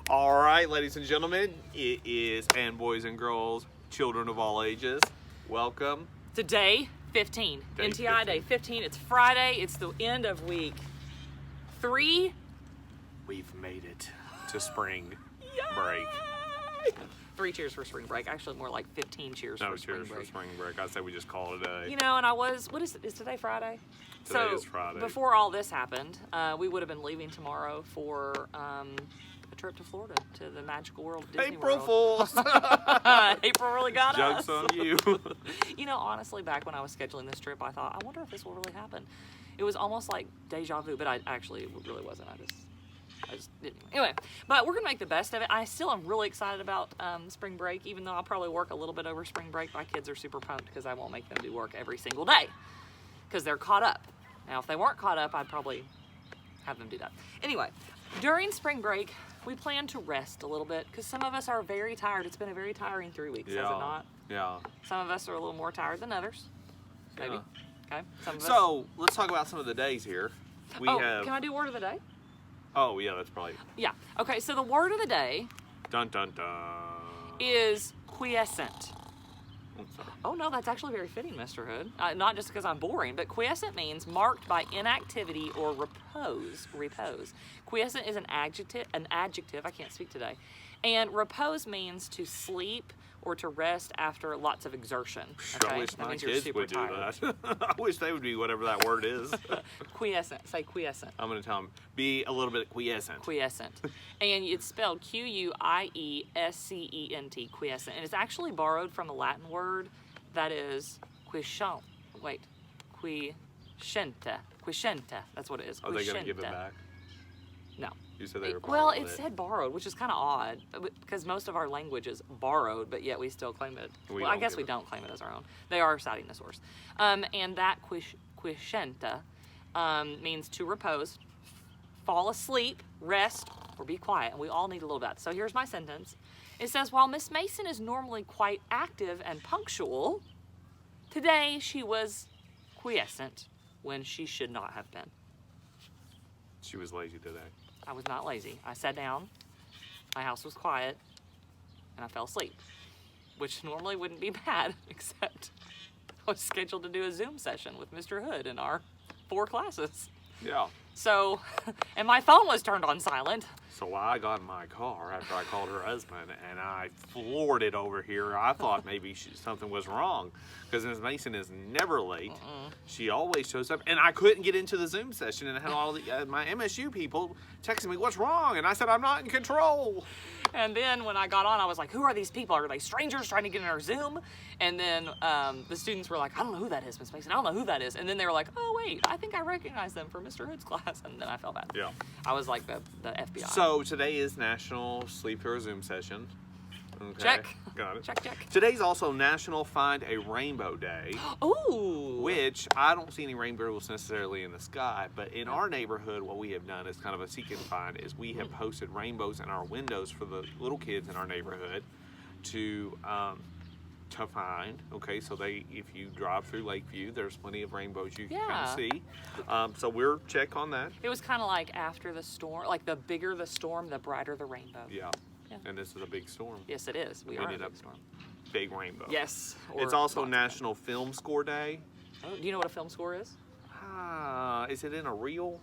All right, ladies and gentlemen, it is, and boys and girls, children of all ages, welcome. To day 15, Day NTI 15. day 15. It's Friday. It's the end of week 3. We've made it to spring break. 3 cheers for spring break. Actually, more like 15 cheers No, for spring cheers break. for spring break. I say we just call it a day. You know, and I was, what is it? Is today Friday? Today is Friday. Before all this happened, we would have been leaving tomorrow for a trip to Florida, to the magical world of Disney April World. Fools! April really got us. Joke's on you. You know, honestly, back when I was scheduling this trip, I thought, I wonder if this will really happen. It was almost like deja vu, but it really wasn't. I just didn't. Anyway, but we're going to make the best of it. I still am really excited about spring break, even though I'll probably work a little bit over spring break. My kids are super pumped because I won't make them do work every single day because they're caught up. Now, if they weren't caught up, I'd probably have them do that. Anyway, during spring break, we plan to rest a little bit because some of us are very tired. It's been a very tiring 3 weeks, has it not? Yeah. Some of us are a little more tired than others, maybe. Yeah. Okay. Some of us. So, let's talk about some of the days here. We have... Can I do word of the day? Oh, yeah, that's probably... Yeah. Okay, so the word of the day Dun, dun, dun. is quiescent. I'm sorry. Oh no, that's actually very fitting, Mr. Hood. Not just because I'm boring, but quiescent means marked by inactivity or repose. Repose. Quiescent is an adjective. I can't speak today. And repose means to sleep or to rest after lots of exertion. Okay? I wish That my means you're kids super would tired. do that. I wish they would be whatever that word is. Quiescent. Say quiescent. I'm going to tell them, be a little bit quiescent. Quiescent. And it's spelled Q-U-I-E-S-C-E-N-T, quiescent. And it's actually borrowed from a Latin word that is quiescent. Wait, quiescente. Quiescente. That's what it is. Are they going to give it Quiescente. back? No. You said they were Well, borrowing it said borrowed, which is kind of odd because most of our language is borrowed, but yet we still claim it. We Well, I don't guess give we it. don't claim it as our own. They are citing the source. And that quiescente means to repose, fall asleep, rest, or be quiet. And we all need a little bit. So here's my sentence. It says, while Miss Mason is normally quite active and punctual, today she was quiescent when she should not have been. She was lazy today. I was not lazy. I sat down, my house was quiet, and I fell asleep, which normally wouldn't be bad, except I was scheduled to do a Zoom session with Mr. Hood in our 4 classes. Yeah. So, and my phone was turned on silent. So I got in my car after I called her husband, and I floored it over here. I thought maybe something was wrong, because Ms. Mason is never late. She always shows up, and I couldn't get into the Zoom session, and I had all the, my MSU people texting me, what's wrong? And I said, I'm not in control. And then when I got on, I was like, who are these people? Are they strangers trying to get in our Zoom? And then the students were like, I don't know who that is, Miss Mason. I don't know who that is. And then they were like, oh, wait, I think I recognize them from Mr. Hood's class. And then I felt bad. Yeah. I was like the FBI. So today is National Sleep Through a Zoom Session. Okay. Check. Got it. Check, check. Today's also National Find a Rainbow Day. Ooh. Which I don't see any rainbows necessarily in the sky, but in our neighborhood, what we have done is kind of a seek and find is we have posted rainbows in our windows for the little kids in our neighborhood to find. Okay, so if you drive through Lakeview, there's plenty of rainbows you can kind of see. So we're check on that. It was kind of like after the storm, like the bigger the storm, the brighter the rainbow. Yeah. Yeah. And this is a big storm. Yes, it is. We are in a ended big up storm. big rainbow. Yes. It's also National Film Score Day. Oh, do you know what a film score is? Is it in a reel?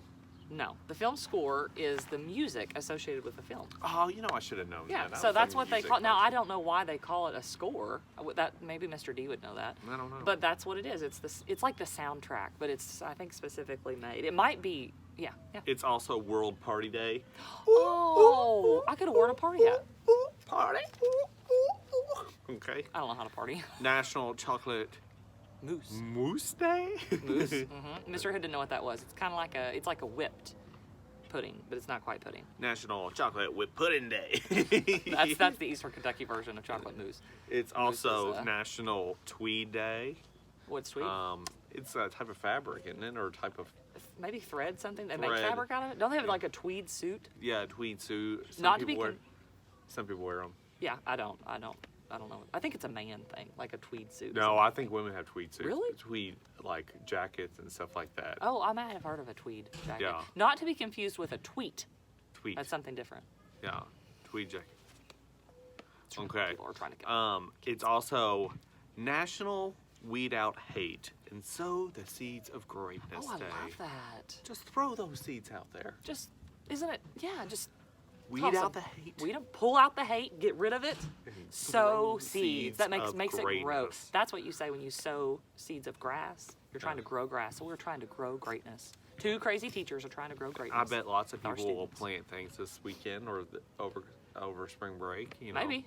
No. The film score is the music associated with the film. Oh, you know, I should have known Yeah, that. so that's what they call. Now I don't know why they call it a score. That maybe Mr. D would know that. I don't know. But that's what it is. It's like the soundtrack, but it's I think specifically made. It might be. Yeah. It's also World Party Day. Oh, I could have worn a party hat. Party. Okay. I don't know how to party. National Chocolate Mousse Day. Mousse. Mr. Hood didn't know what that was. It's kind of like it's like a whipped pudding, but it's not quite pudding. National Chocolate Whipped Pudding Day. That's the Eastern Kentucky version of chocolate mousse. It's also National Tweed Day. What's tweed? It's a type of fabric, isn't it, or a type of maybe thread something. They thread. make fabric out of it. Don't they have like a tweed suit? Yeah, tweed suit. Not to be. Some people wear them. Yeah, I don't know. I think it's a man thing, like a tweed suit. No, I think women have tweed suits. Really? Tweed, like, jackets and stuff like that. Oh, I might have heard of a tweed jacket. Yeah. Not to be confused with a tweet. Tweet. That's something different. Yeah. tweed jacket. Okay. People are trying to get It's also National Weed Out Hate and Sow the Seeds of Greatness Oh, I Day. love that. Just throw those seeds out there. Just, isn't it? Yeah, just Weed toss out them. the hate. Weed 'em, pull out the hate, get rid of it. Sow Throw seeds. That makes of it grow. greatness. That's what you say when you sow seeds of grass. You're trying to grow grass. So we're trying to grow greatness. Two crazy teachers are trying to grow greatness. I bet lots of Our people will students. plant things this weekend or over spring break. You know, Maybe.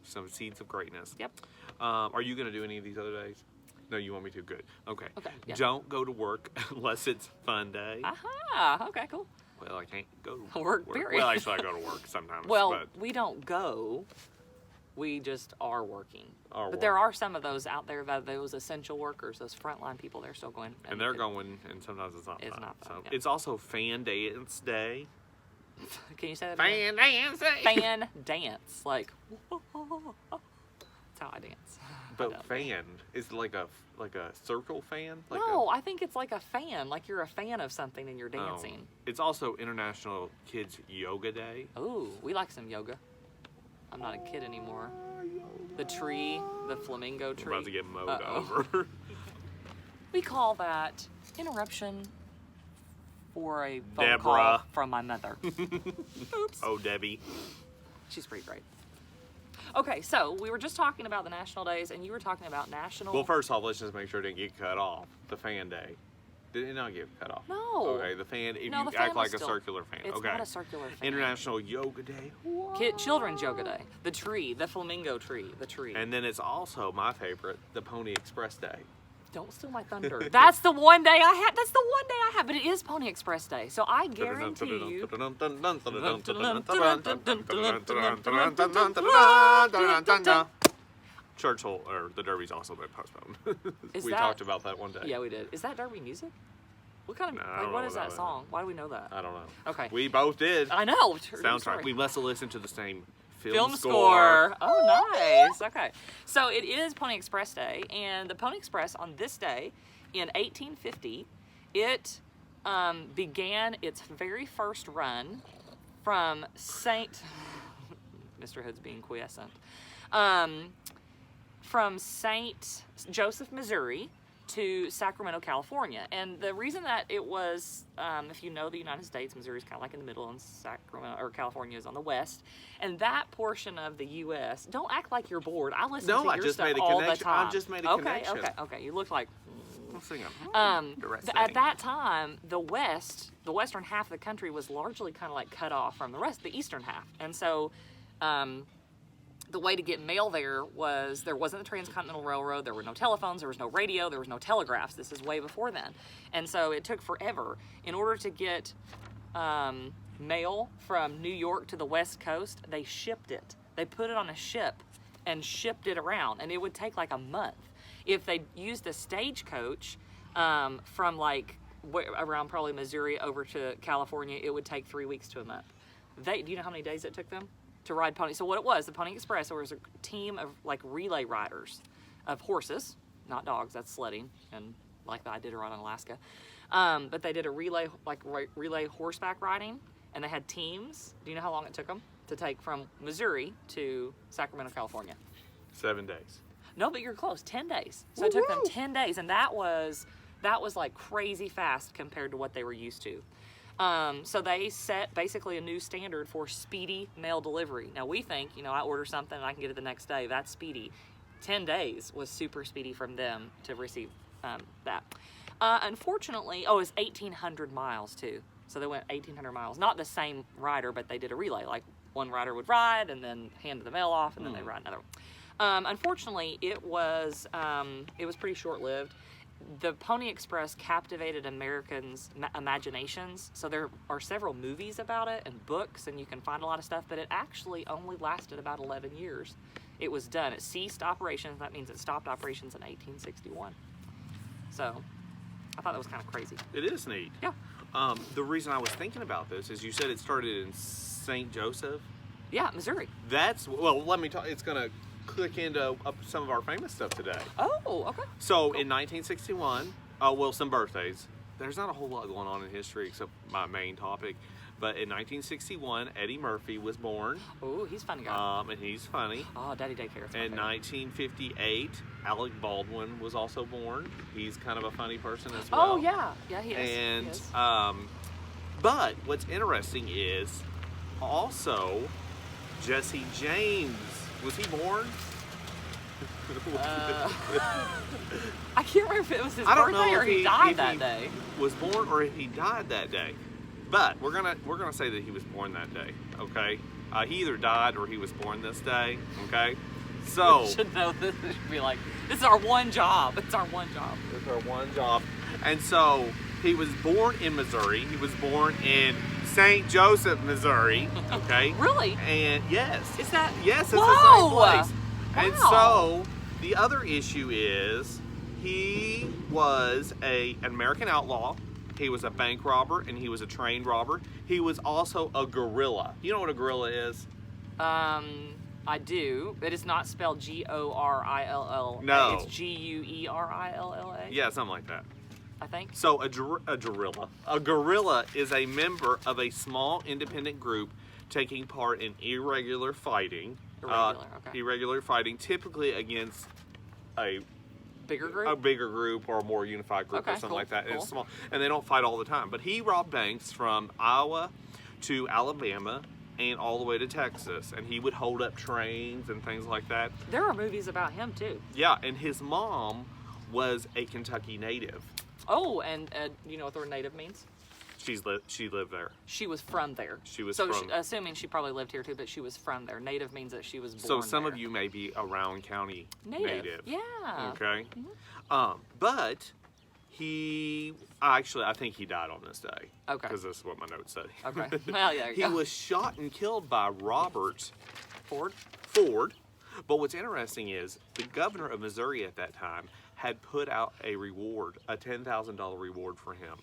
some seeds of greatness. Yep. Are you going to do any of these other days? No, you want me to? Good. Okay. Okay, yeah. Don't go to work unless it's fun day. Aha. Okay, cool. Well, I can't go to Work, period. Well, actually, I go to work sometimes. Well, but we don't go. We just are working. Are But there are some of those out there, those essential workers, those frontline people, they're still going. and they're going, and sometimes it's not It's fun. not fun, So yeah. it's also Fan Dance Day. Can you say that again? Fan Dance Day. Fan dance. Like, that's how I dance. I But don't. fan is like a circle fan. Like No, I think it's like a fan. Like you're a fan of something and you're Oh. dancing. It's also International Kids Yoga Day. Ooh, we like some yoga. I'm not a kid anymore. The tree, the flamingo We're tree. about to get mowed Uh-oh. over. We call that interruption for a phone Deborah. call from my mother. Oops. Oh, Debbie. She's pretty great. Okay, so we were just talking about the national days, and you were talking about national. Well, first off, let's just make sure it didn't get cut off. The fan day. Did it not get cut off? No. Okay, the fan, if No, you the fan act was like still- a circular fan. It's okay. not a circular fan. International Yoga Day. Children's yoga day. The tree, the flamingo tree, the tree. And then it's also my favorite, the Pony Express Day. Don't steal my thunder. That's the one day I had. That's the one day I have. But it is Pony Express Day, so I guarantee you. Churchill or the Derby's also been postponed. Is We that- talked about that one day. Yeah, we did. Is that Derby music? What kind of? No, I like, don't what know is what that that song? Why do we know that? I don't know. Okay. We both did. I know. True Soundtrack. story. We must have listened to the same Film score. Oh, nice. Okay. So it is Pony Express Day, and the Pony Express on this day in 1850, it began its very first run from St. Mr. Hood's being quiescent. From St. Joseph, Missouri to Sacramento, California. And the reason that it was, if you know the United States, Missouri is kind of like in the middle and Sacramento, or California is on the west. And that portion of the U.S., don't act like you're bored. I listen No, to I your just stuff made a all the connection. time. I just made a connection. Okay. You look like... I'm singing. At that time, the western half of the country was largely kind of like cut off from the eastern half. And so... the way to get mail there wasn't the Transcontinental Railroad, there were no telephones, there was no radio, there was no telegraphs. This is way before then. And so it took forever. In order to get mail from New York to the West Coast, they shipped it. They put it on a ship and shipped it around, and it would take like a month. If they used a stagecoach from like around probably Missouri over to California, it would take 3 weeks to a month. Do you know how many days it took them to ride pony? So what it was, the Pony Express, there was a team of like relay riders of horses, not dogs, that's sledding, and like I did around in Alaska. But they did a relay horseback riding, and they had teams. Do you know how long it took them to take from Missouri to Sacramento, California? 7 days. No, but you're close, 10 days. So it took them 10 days, and that was like crazy fast compared to what they were used to. So they set basically a new standard for speedy mail delivery. Now we think, I order something and I can get it the next day. That's speedy. 10 days was super speedy from them to receive that. Unfortunately, it was 1,800 miles too. So they went 1,800 miles. Not the same rider, but they did a relay. Like one rider would ride and then hand the mail off, and then they ride another one. Unfortunately, it was pretty short-lived. The Pony Express captivated Americans' imaginations, so there are several movies about it and books, and you can find a lot of stuff, but it actually only lasted about 11 years. It was done. It ceased operations. That means it stopped operations in 1861. So I thought that was kind of crazy. It is neat. Yeah. The reason I was thinking about this is you said it started in St. Joseph. Yeah, Missouri. Let me talk. It's going to click into some of our famous stuff today. Oh, okay. So in 1961, some birthdays. there's not a whole lot going on in history except my main topic. But in 1961, Eddie Murphy was born. Oh, he's a funny guy. And he's funny. Oh, Daddy Daycare. In 1958, Alec Baldwin was also born. He's kind of a funny person as well. Oh, yeah. Yeah, he is. And, He is. but what's interesting is also Jesse James. Was he born? I can't remember if it was his I don't birthday know or if he died that day. Was born or if he died that day. But we're gonna say that he was born that day. Okay. He either died or he was born this day. Okay. So We should know this. It should be like, this is our one job. It's our one job. it's our one job. And so he was born in Missouri. He was born in St. Joseph, Missouri. Okay. Really? And yes. Is that? Yes, it's the Whoa! same place. And Wow. so the other issue is he was an American outlaw. He was a bank robber and he was a train robber. He was also a gorilla. You know what a gorilla is? I do. It is not spelled Gorilla. No. It's Guerilla. Yeah, something like that. I think. So a gorilla is a member of a small independent group taking part in irregular fighting. Okay. Irregular fighting, typically against a Bigger group? a bigger group or a more unified group or Okay, something cool, like that. And cool. it's small, and they don't fight all the time. But he robbed banks from Iowa to Alabama and all the way to Texas, and he would hold up trains and things like that. There are movies about him, too. Yeah, and his mom was a Kentucky native. Oh, and you know what the word native means? She lived there. She was from there. She was so from- assuming she probably lived here, too, but she was from there. Native means that she was born So some there. of you may be a Rowan County native. Yeah. Okay. Mm-hmm. But I think he died on this day. Okay. Because this is what my notes say. Okay. Well, yeah, there you He go. was shot and killed by Robert Ford? Ford. But what's interesting is the governor of Missouri at that time had put out a reward, a $10,000 reward for him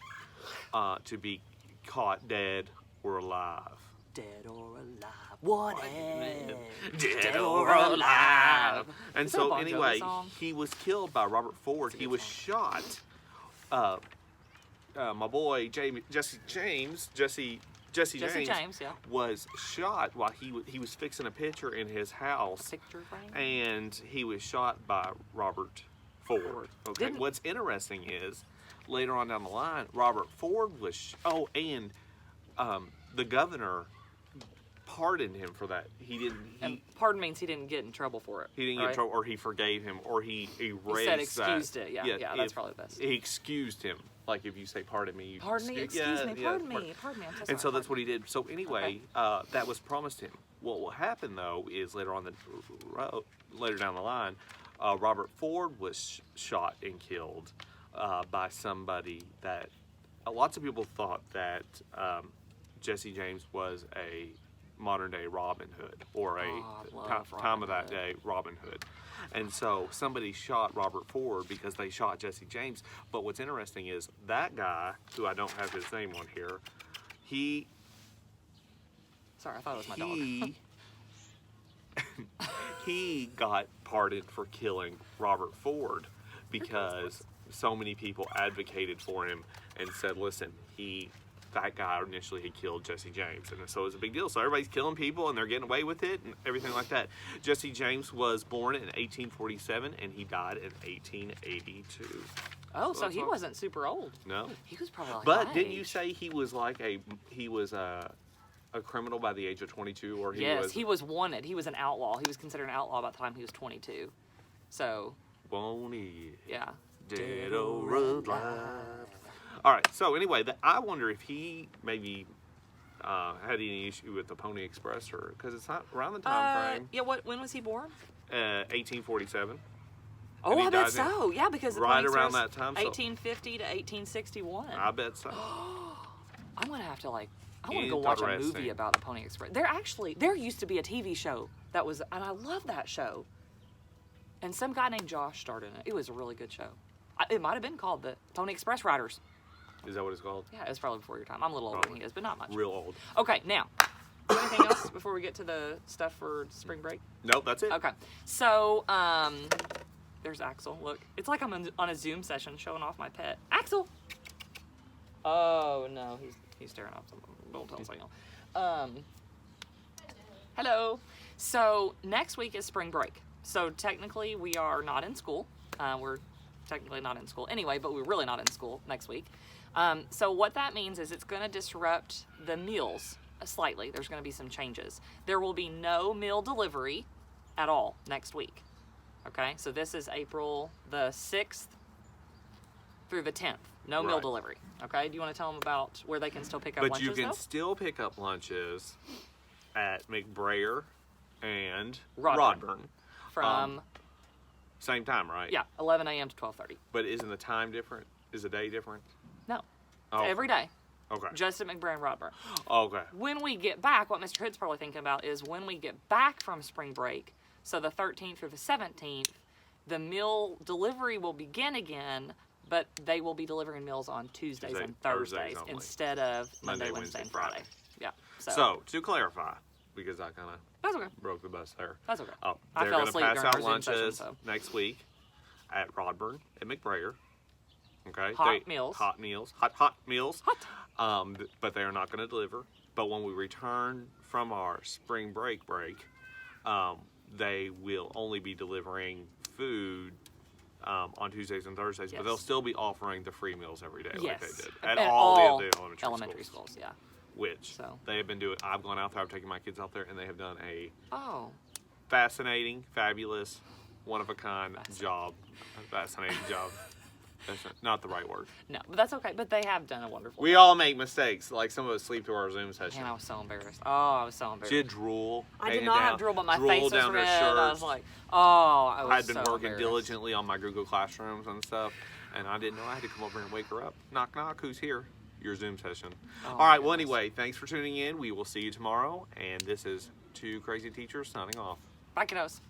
to be caught dead or alive. Dead or alive. What if? Dead or alive. And Is that a so Bon Jovi anyway, song? he was killed by Robert Ford. He was shot. My boy Jesse James Yeah. was shot while he was fixing a picture in his house, Picture frame? and he was shot by Robert Ford. Okay. Didn't- What's interesting is later on down the line, Robert Ford was the governor pardoned him for that. And pardon means he didn't get in trouble for it. He didn't get in trouble, or he forgave him, or he erased He said excused that. it. Yeah, that's probably the best. He excused him. Like if you say pardon me. Pardon me, excuse me, pardon me, I'm so sorry. And so that's what he did. So anyway, that was promised him. What will happen though is later down the line, Robert Ford was shot and killed by somebody that lots of people thought that Jesse James was a modern day Robin Hood or time of that day Robin Hood. And so somebody shot Robert Ford because they shot Jesse James. But what's interesting is that guy, who I don't have his name on here, Sorry, I thought it was my dog. he got pardoned for killing Robert Ford because so many people advocated for him and said, listen, that guy initially had killed Jesse James, and so it was a big deal. So everybody's killing people and they're getting away with it and everything like that. Jesse James was born in 1847 and he died in 1882. Oh, so he wasn't super old. No. He was probably like But my didn't you age. say he was a criminal by the age of 22, or He was wanted. He was an outlaw. He was considered an outlaw by the time he was 22. So, Boney, yeah. dead or alive. All right. So anyway, I wonder if he maybe had any issue with the Pony Express, or because it's not around the time frame. Yeah. When was he born? 1847. Oh, he I bet died so. Yeah, because the right Pony around Express, that time, so- 1850 to 1861. I bet so. I'm gonna have to I want to go watch a Interesting. movie about the Pony Express. There used to be a TV show that was, and I love that show. And some guy named Josh starred in it. It was a really good show. It might have been called the Pony Express Riders. Is that what it's called? Yeah, it was probably before your time. I'm a little older than he is, but not much. Real old. Okay, now, anything else before we get to the stuff for spring break? Nope, that's it. Okay, so there's Axel. Look, it's like I'm on a Zoom session showing off my pet. Axel! Oh no, he's staring off something. Don't tell signal. Hello. So next week is spring break. So technically we are not in school. We're technically not in school anyway, but we're really not in school next week. So what that means is it's going to disrupt the meals slightly. There's going to be some changes. There will be no meal delivery at all next week. Okay, so this is April the 6th through the 10th. No meal Right. delivery. Okay, do you want to tell them about where they can still pick up But lunches? you can though? still pick up lunches at McBrayer and Rodburn. Rodburn. From Same time, right? yeah, 11 a.m. to 12:30. But isn't the time different? Is the day different? No, Oh, every day, Okay. just at McBrayer and Rodburn. Okay. When we get back, what Mr. Hood's probably thinking about is when we get back from spring break, so the 13th through the 17th, the meal delivery will begin again, but they will be delivering meals on Tuesdays and Thursdays only. instead of Monday, Monday, Wednesday, Wednesday, and Friday. Friday. Yeah. So, to clarify, because I kind of That's okay. broke the bus there. That's okay. Oh, I they're fell going to asleep pass during out our Zoom session, lunches so. next week at Rodburn and McBrayer. Okay. Hot meals. Hot meals. Hot meals. Hot. But they are not going to deliver. But when we return from our spring break, they will only be delivering food on Tuesdays and Thursdays. Yes. But they'll still be offering the free meals every day like Yes. they did at At all all the elementary schools. Yeah. Which So. they have been doing. I've gone out there. I've taken my kids out there, and they have done a Oh. fascinating, fabulous, one-of-a-kind job. Fascinating job. That's not the right word. No, but that's okay. But they have done a wonderful. We all make mistakes. Like some of us sleep through our Zoom session. Man, I was so embarrassed. Oh, I was so embarrassed. She had drool. I did hanging not down, have drool, but my drool face was down her red. I shirt. was like, oh, I was I had been so working embarrassed. diligently on my Google Classrooms and stuff, and I didn't know I had to come over and wake her up. Knock, knock. Who's here? Your Zoom session. Oh, All right. my Well, goodness. anyway, thanks for tuning in. We will see you tomorrow, and this is Two Crazy Teachers signing off. Bye, kiddos.